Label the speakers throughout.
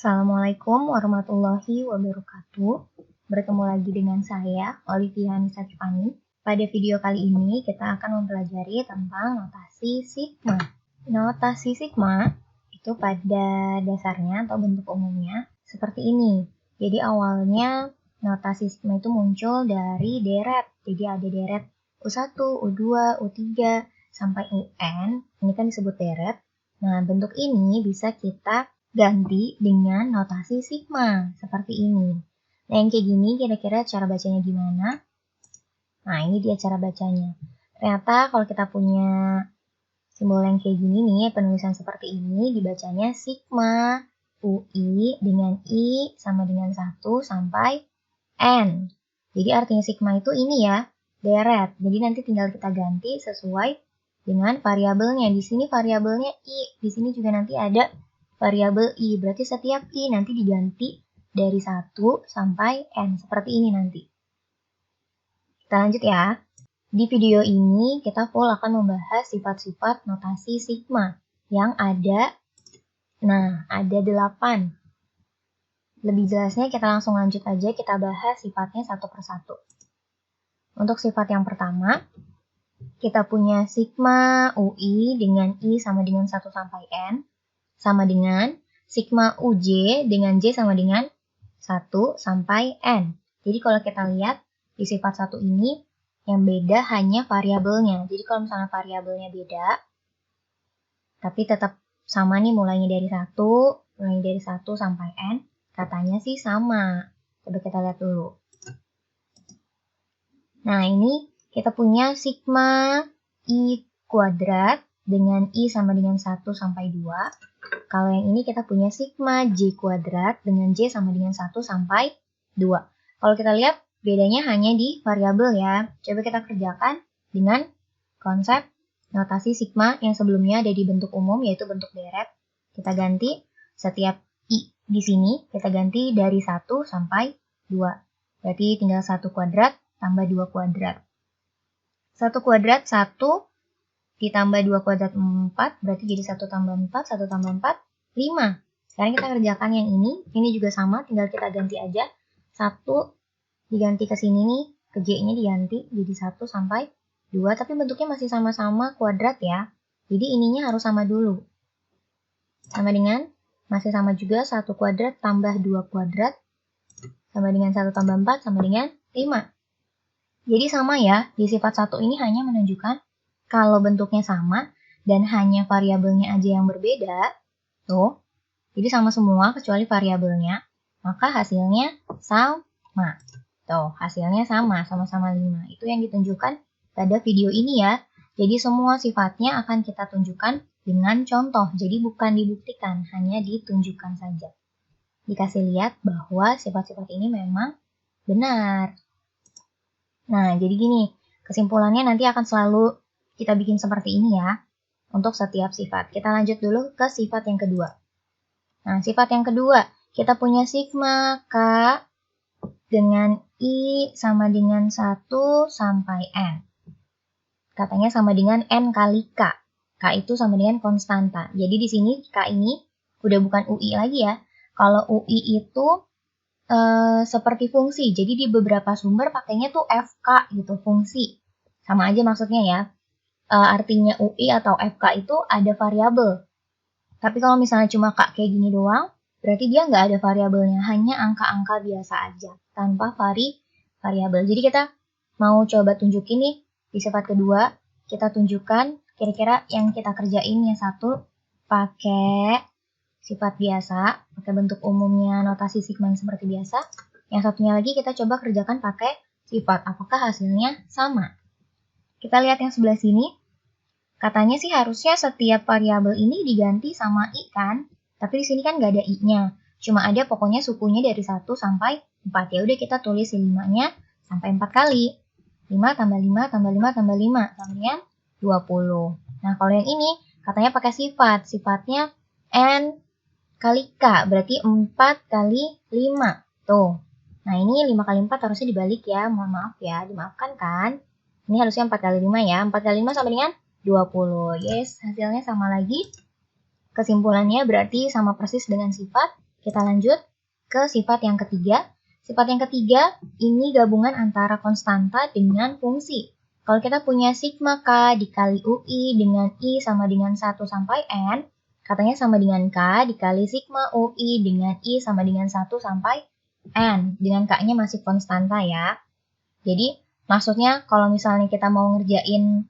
Speaker 1: Assalamualaikum warahmatullahi wabarakatuh. Bertemu lagi dengan saya, Olivia Nisa Tiffany. Pada video kali ini kita akan mempelajari tentang notasi sigma. Notasi sigma itu pada dasarnya atau bentuk umumnya seperti ini. Jadi awalnya notasi sigma itu muncul dari deret. Jadi ada deret U1, U2, U3 sampai UN. Ini kan disebut deret. Nah, bentuk ini bisa kita ganti dengan notasi sigma, seperti ini. Nah, yang kayak gini kira-kira cara bacanya gimana? Nah, ini dia cara bacanya. Ternyata kalau kita punya simbol yang kayak gini nih, penulisan seperti ini, dibacanya sigma, UI dengan I sama dengan 1 sampai N. Jadi artinya sigma itu ini ya, deret. Jadi nanti tinggal kita ganti sesuai dengan variabelnya. Di sini variabelnya I, di sini juga nanti ada variabel I, berarti setiap I nanti diganti dari 1 sampai N, seperti ini nanti. Kita lanjut ya. Di video ini kita full akan membahas sifat-sifat notasi sigma yang ada, ada 8. Lebih jelasnya kita langsung lanjut aja, kita bahas sifatnya satu persatu. Untuk sifat yang pertama, kita punya sigma UI dengan I sama dengan 1 sampai N, sama dengan sigma UJ dengan J sama dengan 1 sampai N. Jadi kalau kita lihat di sifat 1 ini yang beda hanya variabelnya. Jadi kalau misalnya variabelnya beda, tapi tetap sama nih mulainya dari 1 sampai N, katanya sih sama. Coba kita lihat dulu. Nah, ini kita punya sigma I kuadrat dengan I sama dengan 1 sampai 2. Kalau yang ini kita punya sigma J kuadrat dengan J sama dengan 1 sampai 2. Kalau kita lihat bedanya hanya di variabel ya. Coba kita kerjakan dengan konsep notasi sigma yang sebelumnya ada di bentuk umum yaitu bentuk deret. Kita ganti setiap I di sini kita ganti dari 1 sampai 2. Berarti tinggal 1 kuadrat tambah 2 kuadrat. 1 kuadrat 1 ditambah 2 kuadrat 4, berarti jadi 1 tambah 4, 1 tambah 4, 5. Sekarang kita kerjakan yang ini juga sama, tinggal kita ganti aja. 1 diganti ke sini nih, ke J-nya diganti jadi 1 sampai 2, tapi bentuknya masih sama-sama kuadrat ya. Jadi ininya harus sama dulu. Sama dengan, masih sama juga 1 kuadrat tambah 2 kuadrat, sama dengan 1 tambah 4, sama dengan 5. Jadi sama ya, di sifat 1 ini hanya menunjukkan kalau bentuknya sama dan hanya variabelnya aja yang berbeda, tuh, jadi sama semua kecuali variabelnya, maka hasilnya sama. Tuh, hasilnya sama-sama 5. Itu yang ditunjukkan pada video ini ya. Jadi semua sifatnya akan kita tunjukkan dengan contoh, jadi bukan dibuktikan, hanya ditunjukkan saja. Dikasih lihat bahwa sifat-sifat ini memang benar. Nah, jadi gini, kesimpulannya nanti akan selalu kita bikin seperti ini ya, untuk setiap sifat. Kita lanjut dulu ke sifat yang kedua. Nah, sifat yang kedua, kita punya sigma K dengan I sama dengan 1 sampai N. Katanya sama dengan N kali K. K itu sama dengan konstanta. Jadi di sini K ini udah bukan UI lagi ya. Kalau UI itu seperti fungsi. Jadi di beberapa sumber pakainya tuh FK gitu, fungsi. Sama aja maksudnya ya. Artinya UI atau FK itu ada variabel. Tapi kalau misalnya cuma K kayak gini doang, berarti dia nggak ada variabelnya, hanya angka-angka biasa aja, tanpa variabel. Jadi kita mau coba tunjukin nih, di sifat kedua, kita tunjukkan kira-kira yang kita kerjain yang satu pakai sifat biasa, pakai bentuk umumnya notasi sigma yang seperti biasa. Yang satunya lagi kita coba kerjakan pakai sifat, apakah hasilnya sama. Kita lihat yang sebelah sini, katanya sih harusnya setiap variabel ini diganti sama I kan, tapi di sini kan nggak ada I-nya, cuma ada pokoknya sukunya dari 1 sampai 4. Ya udah kita tulis 5-nya sampai 4 kali. 5 tambah 5 tambah 5 tambah 5, sama dengan 20. Nah, kalau yang ini katanya pakai sifat, sifatnya N kali K, berarti 4 kali 5. Tuh. Nah, ini 5 kali 4 harusnya dibalik ya, mohon maaf ya, dimaafkan kan. Ini harusnya 4 kali 5 ya, 4 kali 5 sama dengan 20. Yes, hasilnya sama lagi. Kesimpulannya berarti sama persis dengan sifat Kita lanjut ke sifat yang ketiga. Sifat yang ketiga, ini gabungan antara konstanta dengan fungsi. Kalau kita punya sigma K dikali UI dengan I sama dengan 1 sampai N, katanya sama dengan K dikali sigma UI dengan I sama dengan 1 sampai N. Dengan K-nya masih konstanta ya. Jadi, maksudnya kalau misalnya kita mau ngerjain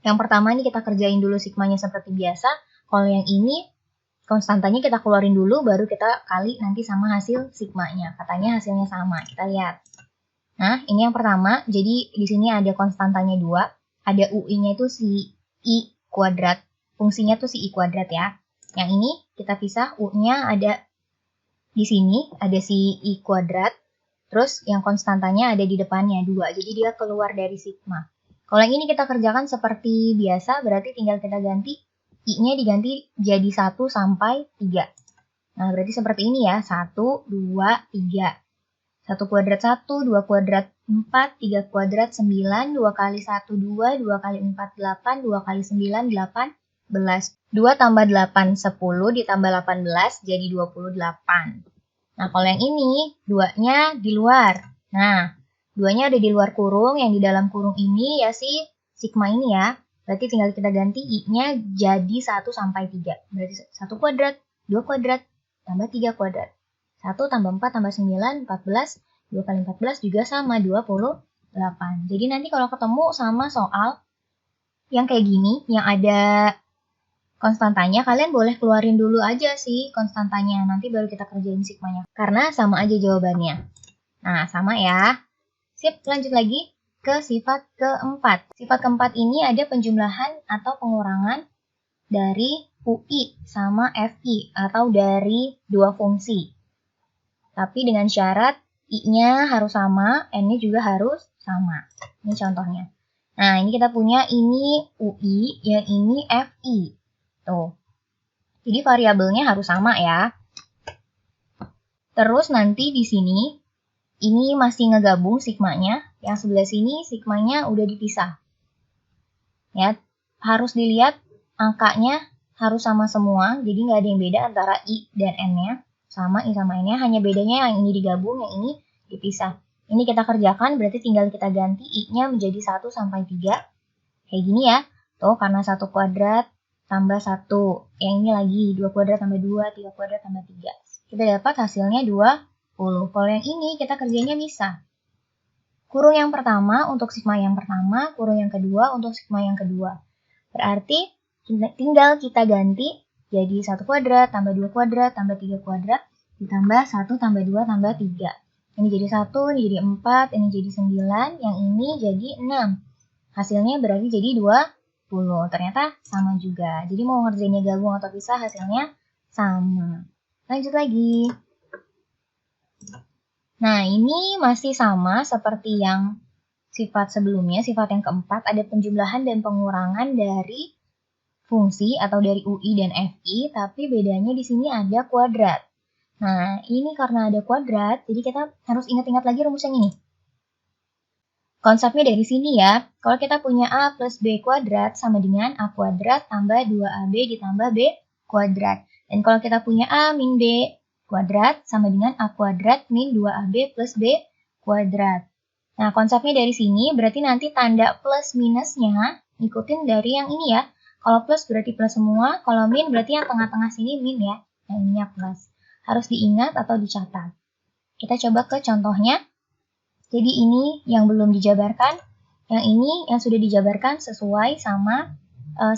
Speaker 1: yang pertama ini kita kerjain dulu sigmanya seperti biasa. Kalau yang ini konstantanya kita keluarin dulu, baru kita kali nanti sama hasil sigmanya. Katanya hasilnya sama, kita lihat. Nah, ini yang pertama, jadi di sini ada konstantanya 2, ada UI-nya itu si I kuadrat, fungsinya tuh si I kuadrat ya. Yang ini kita pisah, U-nya ada di sini, ada si I kuadrat, terus yang konstantanya ada di depannya 2, jadi dia keluar dari sigma. Kalau yang ini kita kerjakan seperti biasa, berarti tinggal kita ganti, I-nya diganti jadi 1 sampai 3. Nah, berarti seperti ini ya, 1, 2, 3. 1 kuadrat 1, 2 kuadrat 4, 3 kuadrat 9, 2 kali 1, 2, 2 kali 4, 8, 2 kali 9, 18. 2 tambah 8, 10, ditambah 18, jadi 28. Nah, kalau yang ini, 2-nya di luar. Nah, 2-nya ada di luar kurung, yang di dalam kurung ini ya si sigma ini ya. Berarti tinggal kita ganti I-nya jadi 1 sampai 3. Berarti 1 kuadrat, 2 kuadrat, tambah 3 kuadrat. 1 tambah 4 tambah 9, 14. 2 kali 14 juga sama, 28. Jadi nanti kalau ketemu sama soal yang kayak gini, yang ada konstantanya, kalian boleh keluarin dulu aja sih konstantanya. Nanti baru kita kerjain sigmanya. Karena sama aja jawabannya. Nah, sama ya. Sip, lanjut lagi ke sifat keempat. Sifat keempat ini ada penjumlahan atau pengurangan dari UI sama FI atau dari dua fungsi. Tapi dengan syarat I-nya harus sama, N-nya juga harus sama. Ini contohnya. Nah, ini kita punya ini UI, yang ini FI. Tuh. Jadi variabelnya harus sama ya. Terus nanti di sini, ini masih ngegabung sigmanya. Yang sebelah sini sigmanya udah dipisah. Ya, harus dilihat angkanya harus sama semua. Jadi nggak ada yang beda antara I dan N-nya. Sama I sama N-nya, hanya bedanya yang ini digabung, yang ini dipisah. Ini kita kerjakan, berarti tinggal kita ganti I-nya menjadi 1 sampai 3. Kayak gini ya. Tuh, karena 1 kuadrat tambah 1. Yang ini lagi, 2 kuadrat tambah 2, 3 kuadrat tambah 3. Kita dapat hasilnya 20. Kalau yang ini, kita kerjanya misah. Kurung yang pertama untuk sigma yang pertama, kurung yang kedua untuk sigma yang kedua. Berarti, tinggal kita ganti jadi 1 kuadrat, tambah 2 kuadrat, tambah 3 kuadrat, ditambah 1, tambah 2, tambah 3. Ini jadi 1, ini jadi 4, ini jadi 9, yang ini jadi 6. Hasilnya berarti jadi 20. Ternyata sama juga. Jadi mau ngerjainnya gabung atau pisah, hasilnya sama. Lanjut lagi. Nah, ini masih sama seperti yang sifat sebelumnya, sifat yang keempat, ada penjumlahan dan pengurangan dari fungsi atau dari UI dan FI, tapi bedanya di sini ada kuadrat. Nah, ini karena ada kuadrat, jadi kita harus ingat-ingat lagi rumus yang ini. Konsepnya dari sini ya, kalau kita punya A plus B kuadrat sama dengan A kuadrat tambah 2AB ditambah B kuadrat. Dan kalau kita punya A min B kuadrat sama dengan A kuadrat min 2AB plus B kuadrat. Nah, konsepnya dari sini berarti nanti tanda plus minusnya ikutin dari yang ini ya. Kalau plus berarti plus semua, kalau min berarti yang tengah-tengah sini min ya. Yang ini plus. Harus diingat atau dicatat. Kita coba ke contohnya. Jadi ini yang belum dijabarkan, yang ini yang sudah dijabarkan sesuai sama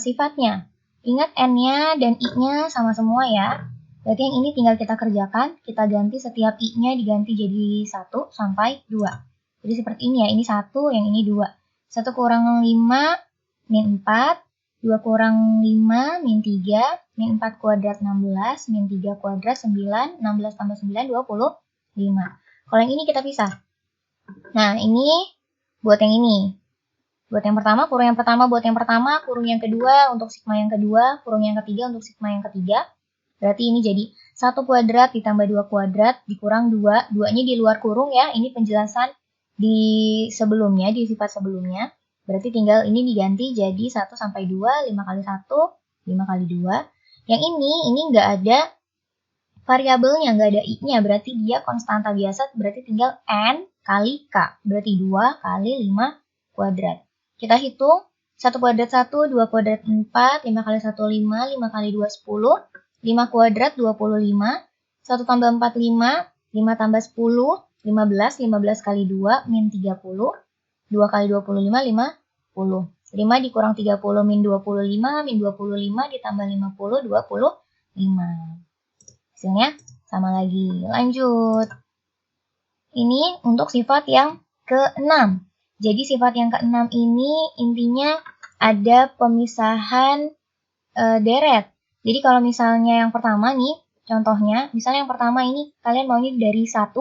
Speaker 1: sifatnya. Ingat N-nya dan I-nya sama semua ya. Berarti yang ini tinggal kita kerjakan, kita ganti setiap I-nya diganti jadi 1 sampai 2. Jadi seperti ini ya, ini 1, yang ini 2. 1 kurang 5, min 4. 2 kurang 5, min 3, min 4 kuadrat 16, min 3 kuadrat 9, 16 tambah 9, 25. Kalau yang ini kita pisah. Nah, ini buat yang ini. Buat yang pertama, kurung yang pertama buat yang pertama, kurung yang kedua untuk sigma yang kedua, kurung yang ketiga untuk sigma yang ketiga. Berarti ini jadi 1 kuadrat ditambah 2 kuadrat dikurang 2. 2-nya di luar kurung ya, ini penjelasan di sebelumnya, di sifat sebelumnya. Berarti tinggal ini diganti jadi 1 sampai 2, 5 kali 1, 5 kali 2. Yang ini nggak ada variabelnya, nggak ada i-nya, berarti dia konstanta biasa, berarti tinggal n kali k, berarti 2 kali 5 kuadrat. Kita hitung, 1 kuadrat 1, 2 kuadrat 4, 5 kali 1 5, 5 kali 2 10, 5 kuadrat 25, 1 tambah 4 5, 5 tambah 10, 15, 15 kali 2 min 30, 2 kali 25 50. 5 dikurang 30 min 25, min 25 ditambah 50, 25. Hasilnya sama lagi. Lanjut. Ini untuk sifat yang ke-6. Jadi sifat yang ke-6 ini intinya ada pemisahan deret. Jadi kalau misalnya yang pertama nih, contohnya, misalnya yang pertama ini kalian maunya dari 1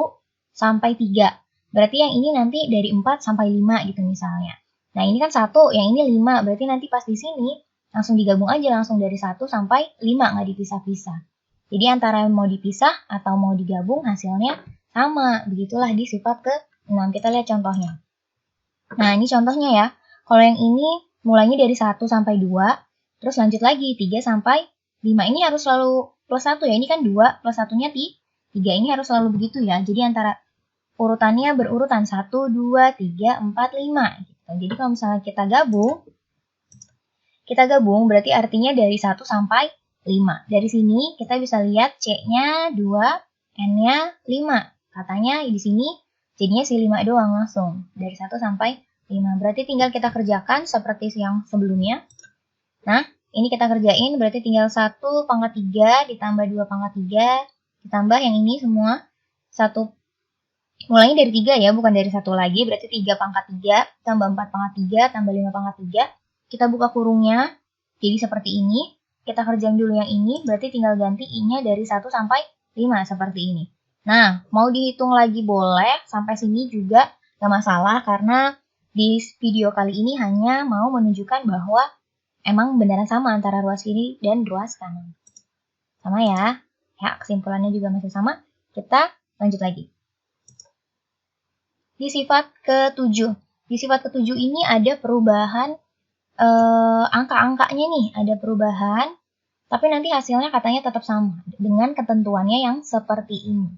Speaker 1: sampai 3. Berarti yang ini nanti dari 4 sampai 5 gitu misalnya. Nah ini kan 1, yang ini 5. Berarti nanti pas di sini langsung digabung aja, langsung dari 1 sampai 5, nggak dipisah-pisah. Jadi antara mau dipisah atau mau digabung hasilnya sama. Begitulah di sifat ke-6. Kita lihat contohnya. Nah ini contohnya ya. Kalau yang ini mulainya dari 1 sampai 2. Terus lanjut lagi 3 sampai 5. Ini harus selalu plus 1 ya. Ini kan 2 plus 1-nya 3. Ini harus selalu begitu ya. Jadi antara urutannya berurutan 1, 2, 3, 4, 5. Gitu. Jadi kalau misalnya kita gabung berarti artinya dari 1 sampai 5. Dari sini kita bisa lihat C-nya 2, N-nya 5. Katanya di sini jadinya si 5 doang langsung. Dari 1 sampai 5. Berarti tinggal kita kerjakan seperti yang sebelumnya. Nah, ini kita kerjain berarti tinggal 1 pangkat 3 ditambah 2 pangkat 3. Ditambah yang ini semua. 1 mulainya dari 3 ya, bukan dari 1 lagi. Berarti 3 pangkat 3 tambah 4 pangkat 3 tambah 5 pangkat 3. Kita buka kurungnya. Jadi seperti ini. Kita kerjain dulu yang ini, berarti tinggal ganti i-nya dari 1 sampai 5 seperti ini. Nah, mau dihitung lagi boleh, sampai sini juga nggak masalah karena di video kali ini hanya mau menunjukkan bahwa emang beneran sama antara ruas kiri dan ruas kanan. Sama ya, kesimpulannya juga masih sama. Kita lanjut lagi. Di sifat ke-7. Di sifat ke-7 ini ada perubahan angka-angkanya nih, ada perubahan. Tapi nanti hasilnya katanya tetap sama dengan ketentuannya yang seperti ini.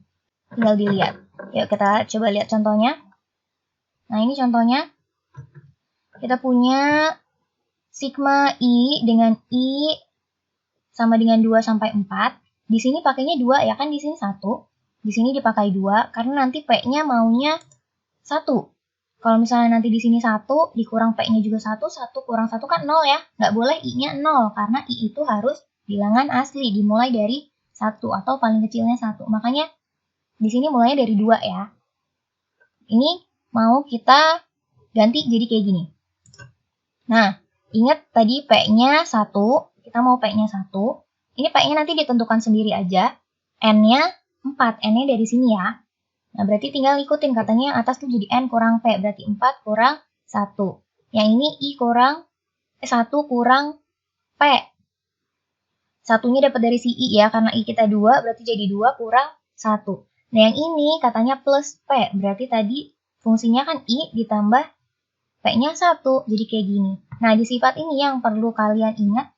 Speaker 1: Tinggal dilihat. Yuk kita coba lihat contohnya. Nah ini contohnya. Kita punya sigma I dengan I sama dengan 2 sampai 4. Di sini pakainya 2 ya kan, di sini 1. Di sini dipakai 2 karena nanti P-nya maunya 1. Kalau misalnya nanti di sini 1 dikurang P-nya juga 1, 1 kurang 1 kan 0 ya. Nggak boleh I-nya 0 karena I itu harus bilangan asli, dimulai dari 1 atau paling kecilnya 1. Makanya di sini mulainya dari 2 ya. Ini mau kita ganti jadi kayak gini. Nah, ingat tadi P-nya 1, kita mau P-nya 1. Ini P-nya nanti ditentukan sendiri aja. N-nya 4, N-nya dari sini ya. Nah, berarti tinggal ikutin katanya yang atas tuh jadi N kurang P, berarti 4 kurang 1. Yang ini I kurang 1 kurang P. Satunya dapat dari si I ya, karena I kita 2, berarti jadi 2 kurang 1. Nah, yang ini katanya plus P, berarti tadi fungsinya kan I ditambah P-nya 1, jadi kayak gini. Nah, di sifat ini yang perlu kalian ingat,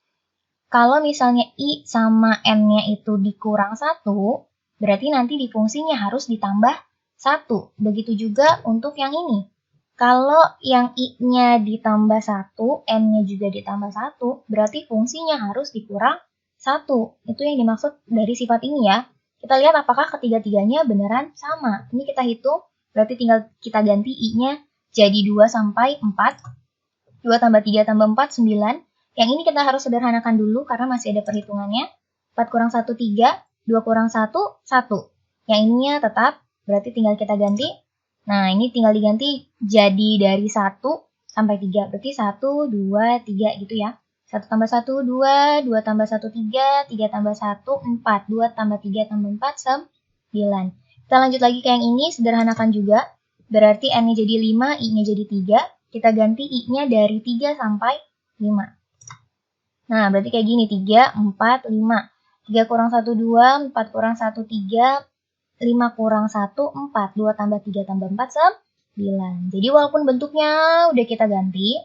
Speaker 1: kalau misalnya I sama N-nya itu dikurang 1, berarti nanti di fungsinya harus ditambah 1. Begitu juga untuk yang ini. Kalau yang I-nya ditambah 1, N-nya juga ditambah 1, berarti fungsinya harus dikurang 1. Itu yang dimaksud dari sifat ini ya. Kita lihat apakah ketiga-tiganya beneran sama. Ini kita hitung, berarti tinggal kita ganti I-nya jadi 2 sampai 4. 2 tambah 3 tambah 4, 9. Yang ini kita harus sederhanakan dulu karena masih ada perhitungannya. 4 kurang 1, 3. 2 kurang 1, 1. Yang ininya tetap, berarti tinggal kita ganti. Nah, ini tinggal diganti jadi dari 1 sampai 3. Berarti 1, 2, 3 gitu ya. 1 tambah 1, 2, 2 tambah 1, 3, 3 tambah 1, 4, 2 tambah 3 tambah 4, 9. Kita lanjut lagi ke yang ini, sederhanakan juga. Berarti N-nya jadi 5, I-nya jadi 3. Kita ganti I-nya dari 3 sampai 5. Nah, berarti kayak gini, 3, 4, 5. 3 kurang 1, 2, 4 kurang 1, 3, 5 kurang 1, 4. 2 tambah 3 tambah 4, 9. Jadi walaupun bentuknya udah kita ganti,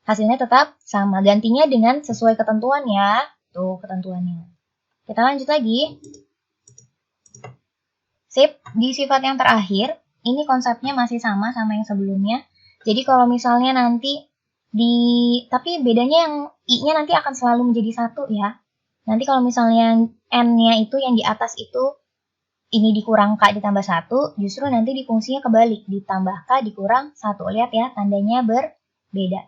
Speaker 1: hasilnya tetap sama. Gantinya dengan sesuai ketentuan ya. Tuh ketentuannya. Kita lanjut lagi. Sip, di sifat yang terakhir, ini konsepnya masih sama yang sebelumnya. Jadi kalau misalnya nanti tapi bedanya yang I-nya nanti akan selalu menjadi 1 ya. Nanti kalau misalnya N-nya itu yang di atas itu, ini dikurang K ditambah 1, justru nanti di fungsinya kebalik, ditambah K dikurang 1. Lihat ya, tandanya berbeda.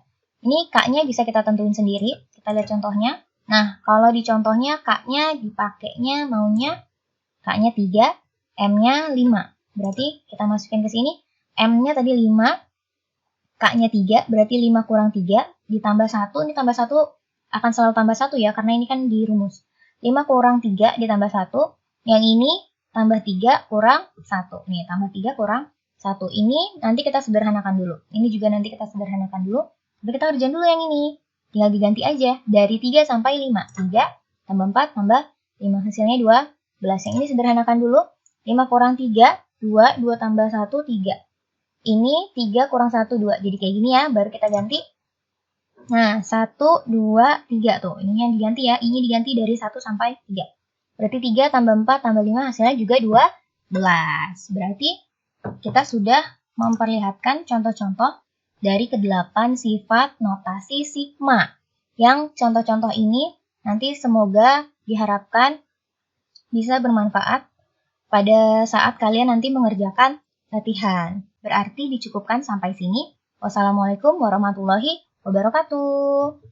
Speaker 1: Ini K-nya bisa kita tentuin sendiri, kita lihat contohnya. Nah, kalau di contohnya K-nya dipakainya maunya K-nya 3, M-nya 5. Berarti kita masukin ke sini, M-nya tadi 5, K-nya 3, berarti 5 kurang 3, ditambah 1, ini tambah 1 akan selalu tambah 1 ya, karena ini kan dirumus. 5 kurang 3 ditambah 1, yang ini tambah 3 kurang 1. Nih, tambah 3 kurang 1. Ini nanti kita sederhanakan dulu. Ini juga nanti kita sederhanakan dulu. Tapi kita kerjain dulu yang ini. Tinggal diganti aja, dari 3 sampai 5. 3 tambah 4 tambah 5, hasilnya 12. Yang ini sederhanakan dulu. 5 kurang 3, 2, 2 tambah 1, 3. Ini 3 kurang 1, 2. Jadi kayak gini ya, baru kita ganti. Nah, 1, 2, 3 tuh. Ini yang diganti ya. Ini diganti dari 1 sampai 3. Berarti 3 tambah 4 tambah 5 hasilnya juga 12. Berarti kita sudah memperlihatkan contoh-contoh dari ke-8 sifat notasi sigma. Yang contoh-contoh ini nanti semoga diharapkan bisa bermanfaat pada saat kalian nanti mengerjakan latihan. Berarti dicukupkan sampai sini. Wassalamualaikum warahmatullahi wabarakatuh.